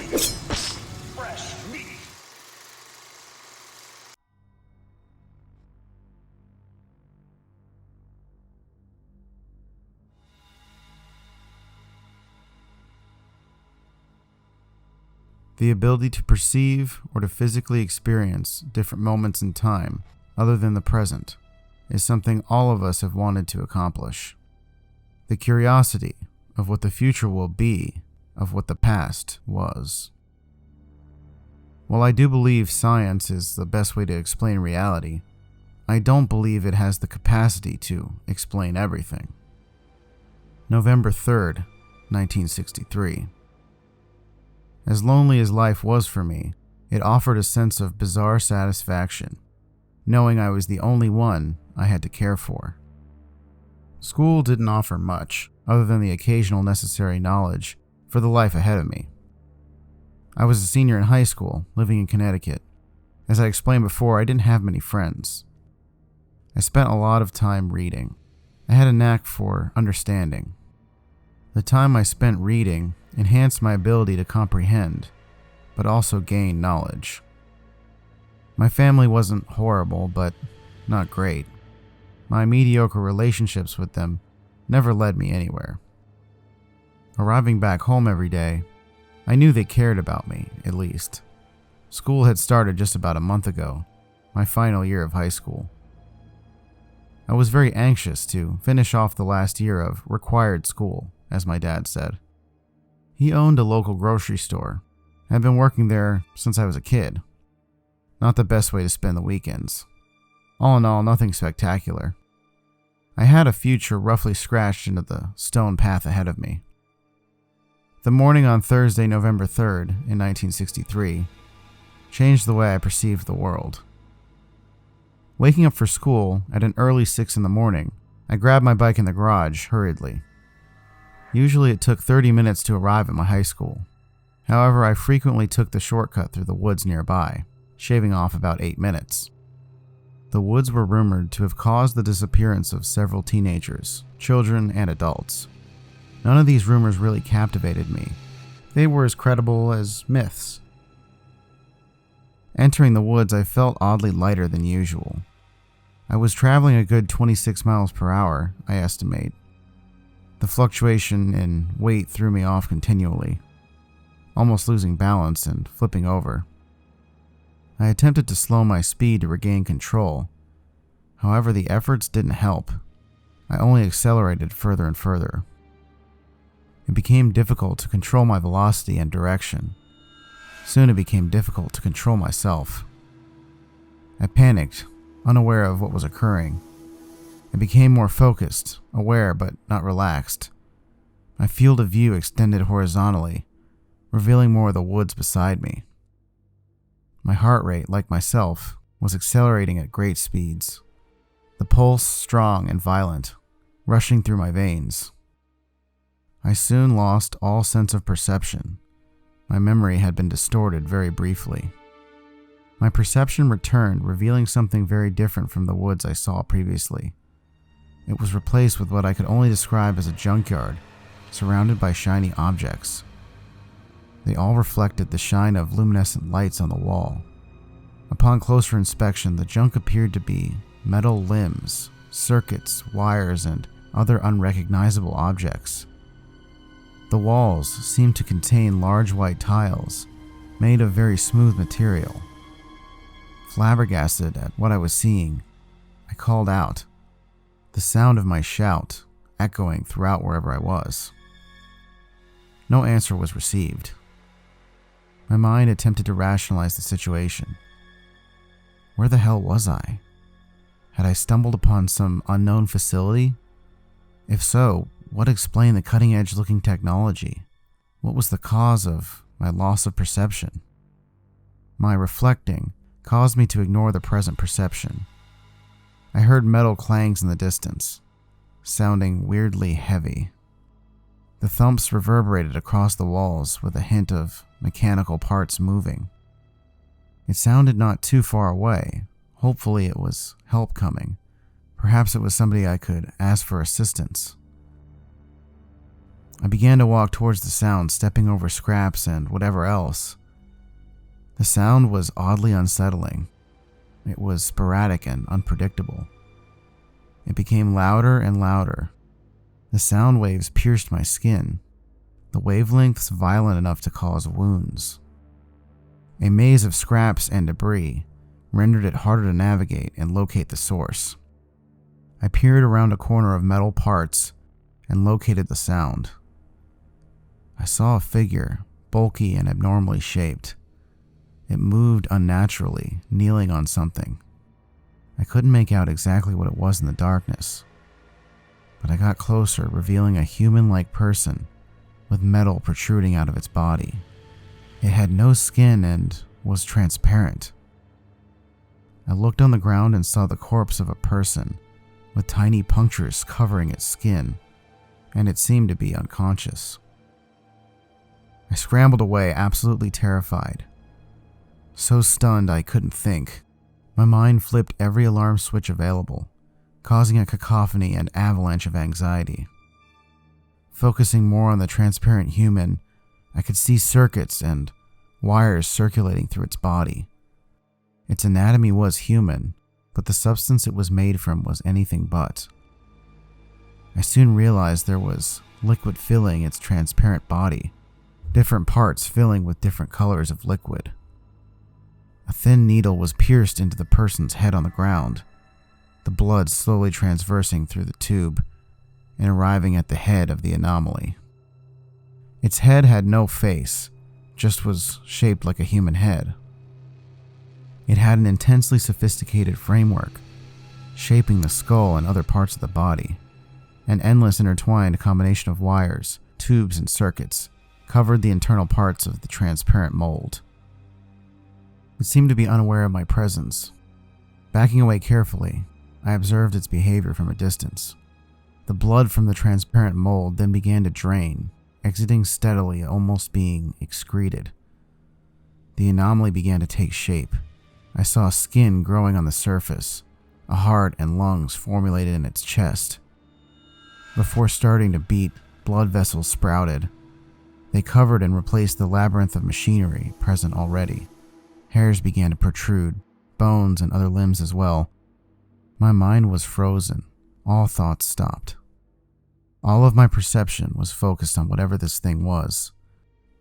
Fresh meat. The ability to perceive or to physically experience different moments in time other than the present is something all of us have wanted to accomplish. The curiosity of what the future will be, of what the past was. While I do believe science is the best way to explain reality, I don't believe it has the capacity to explain everything. November 3rd, 1963. As lonely as life was for me, it offered a sense of bizarre satisfaction, knowing I was the only one I had to care for. School didn't offer much, other than the occasional necessary knowledge for the life ahead of me. I was a senior in high school, living in Connecticut. As I explained before, I didn't have many friends. I spent a lot of time reading. I had a knack for understanding. The time I spent reading enhanced my ability to comprehend, but also gain knowledge. My family wasn't horrible, but not great. My mediocre relationships with them never led me anywhere. Arriving back home every day, I knew they cared about me, at least. School had started just about a month ago, my final year of high school. I was very anxious to finish off the last year of required school, as my dad said. He owned a local grocery store. I'd been working there since I was a kid. Not the best way to spend the weekends. All in all, nothing spectacular. I had a future roughly scratched into the stone path ahead of me. The morning on Thursday, November 3rd, in 1963, changed the way I perceived the world. Waking up for school at an early 6 in the morning, I grabbed my bike in the garage hurriedly. Usually it took 30 minutes to arrive at my high school. However, I frequently took the shortcut through the woods nearby, shaving off about 8 minutes. The woods were rumored to have caused the disappearance of several teenagers, children, and adults. None of these rumors really captivated me. They were as credible as myths. Entering the woods, I felt oddly lighter than usual. I was traveling a good 26 miles per hour, I estimate. The fluctuation in weight threw me off continually, almost losing balance and flipping over. I attempted to slow my speed to regain control. However, the efforts didn't help. I only accelerated further and further. It became difficult to control my velocity and direction. Soon it became difficult to control myself. I panicked, unaware of what was occurring. I became more focused, aware but not relaxed. My field of view extended horizontally, revealing more of the woods beside me. My heart rate, like myself, was accelerating at great speeds. The pulse strong and violent, rushing through my veins. I soon lost all sense of perception. My memory had been distorted very briefly. My perception returned, revealing something very different from the woods I saw previously. It was replaced with what I could only describe as a junkyard, surrounded by shiny objects. They all reflected the shine of luminescent lights on the wall. Upon closer inspection, the junk appeared to be metal limbs, circuits, wires, and other unrecognizable objects. The walls seemed to contain large white tiles, made of very smooth material. Flabbergasted at what I was seeing, I called out, the sound of my shout echoing throughout wherever I was. No answer was received. My mind attempted to rationalize the situation. Where the hell was I? Had I stumbled upon some unknown facility? If so, what explained the cutting-edge looking technology? What was the cause of my loss of perception? My reflecting caused me to ignore the present perception. I heard metal clangs in the distance, sounding weirdly heavy. The thumps reverberated across the walls with a hint of mechanical parts moving. It sounded not too far away. Hopefully it was help coming. Perhaps it was somebody I could ask for assistance. I began to walk towards the sound, stepping over scraps and whatever else. The sound was oddly unsettling. It was sporadic and unpredictable. It became louder and louder. The sound waves pierced my skin, the wavelengths violent enough to cause wounds. A maze of scraps and debris rendered it harder to navigate and locate the source. I peered around a corner of metal parts and located the sound. I saw a figure, bulky and abnormally shaped. It moved unnaturally, kneeling on something. I couldn't make out exactly what it was in the darkness, but I got closer, revealing a human-like person with metal protruding out of its body. It had no skin and was transparent. I looked on the ground and saw the corpse of a person with tiny punctures covering its skin, and it seemed to be unconscious. I scrambled away, absolutely terrified. So stunned I couldn't think. My mind flipped every alarm switch available, causing a cacophony and avalanche of anxiety. Focusing more on the transparent human, I could see circuits and wires circulating through its body. Its anatomy was human, but the substance it was made from was anything but. I soon realized there was liquid filling its transparent body, different parts filling with different colors of liquid. A thin needle was pierced into the person's head on the ground, the blood slowly transversing through the tube and arriving at the head of the anomaly. Its head had no face, just was shaped like a human head. It had an intensely sophisticated framework, shaping the skull and other parts of the body. An endless intertwined combination of wires, tubes, and circuits covered the internal parts of the transparent mold. It seemed to be unaware of my presence. Backing away carefully, I observed its behavior from a distance. The blood from the transparent mold then began to drain, exiting steadily, almost being excreted. The anomaly began to take shape. I saw skin growing on the surface, a heart and lungs formulated in its chest. Before starting to beat, blood vessels sprouted. They covered and replaced the labyrinth of machinery present already. Hairs began to protrude, bones and other limbs as well. My mind was frozen. All thoughts stopped. All of my perception was focused on whatever this thing was.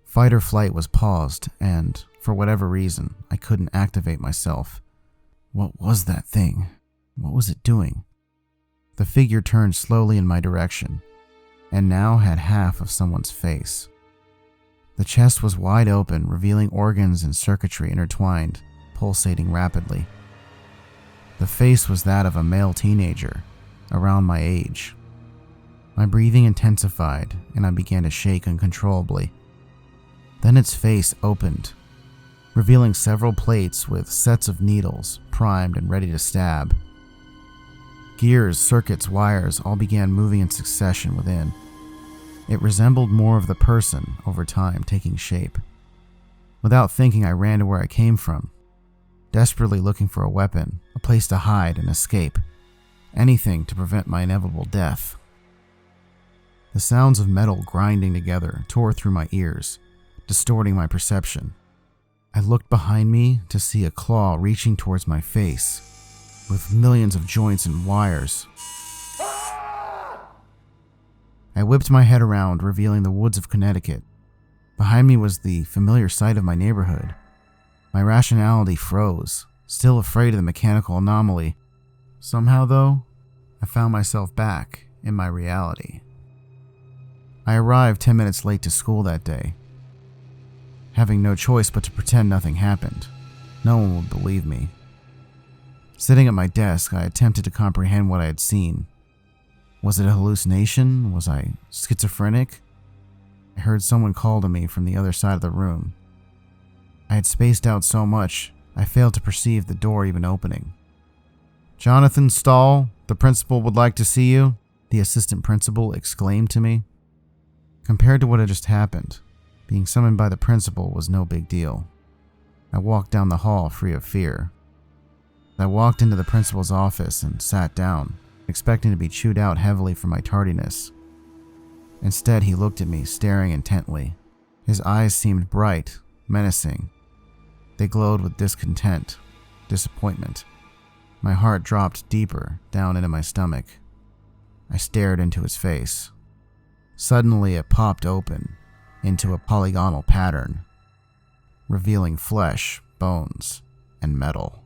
Fight or flight was paused, and for whatever reason, I couldn't activate myself. What was that thing? What was it doing? The figure turned slowly in my direction, and now had half of someone's face. The chest was wide open, revealing organs and circuitry intertwined, pulsating rapidly. The face was that of a male teenager, around my age. My breathing intensified, and I began to shake uncontrollably. Then its face opened, revealing several plates with sets of needles, primed and ready to stab. Gears, circuits, wires all began moving in succession within. It resembled more of the person over time, taking shape. Without thinking, I ran to where I came from, desperately looking for a weapon, a place to hide and escape, anything to prevent my inevitable death. The sounds of metal grinding together tore through my ears, distorting my perception. I looked behind me to see a claw reaching towards my face, with millions of joints and wires. I whipped my head around, revealing the woods of Connecticut. Behind me was the familiar sight of my neighborhood. My rationality froze, still afraid of the mechanical anomaly. Somehow, though, I found myself back in my reality. I arrived 10 minutes late to school that day, having no choice but to pretend nothing happened. No one would believe me. Sitting at my desk, I attempted to comprehend what I had seen. Was it a hallucination? Was I schizophrenic? I heard someone call to me from the other side of the room. I had spaced out so much, I failed to perceive the door even opening. "Jonathan Stahl, the principal would like to see you," the assistant principal exclaimed to me. Compared to what had just happened, being summoned by the principal was no big deal. I walked down the hall free of fear. I walked into the principal's office and sat down, expecting to be chewed out heavily for my tardiness. Instead, he looked at me, staring intently. His eyes seemed bright, menacing. They glowed with discontent, disappointment. My heart dropped deeper down into my stomach. I stared into his face. Suddenly, it popped open into a polygonal pattern, revealing flesh, bones, and metal.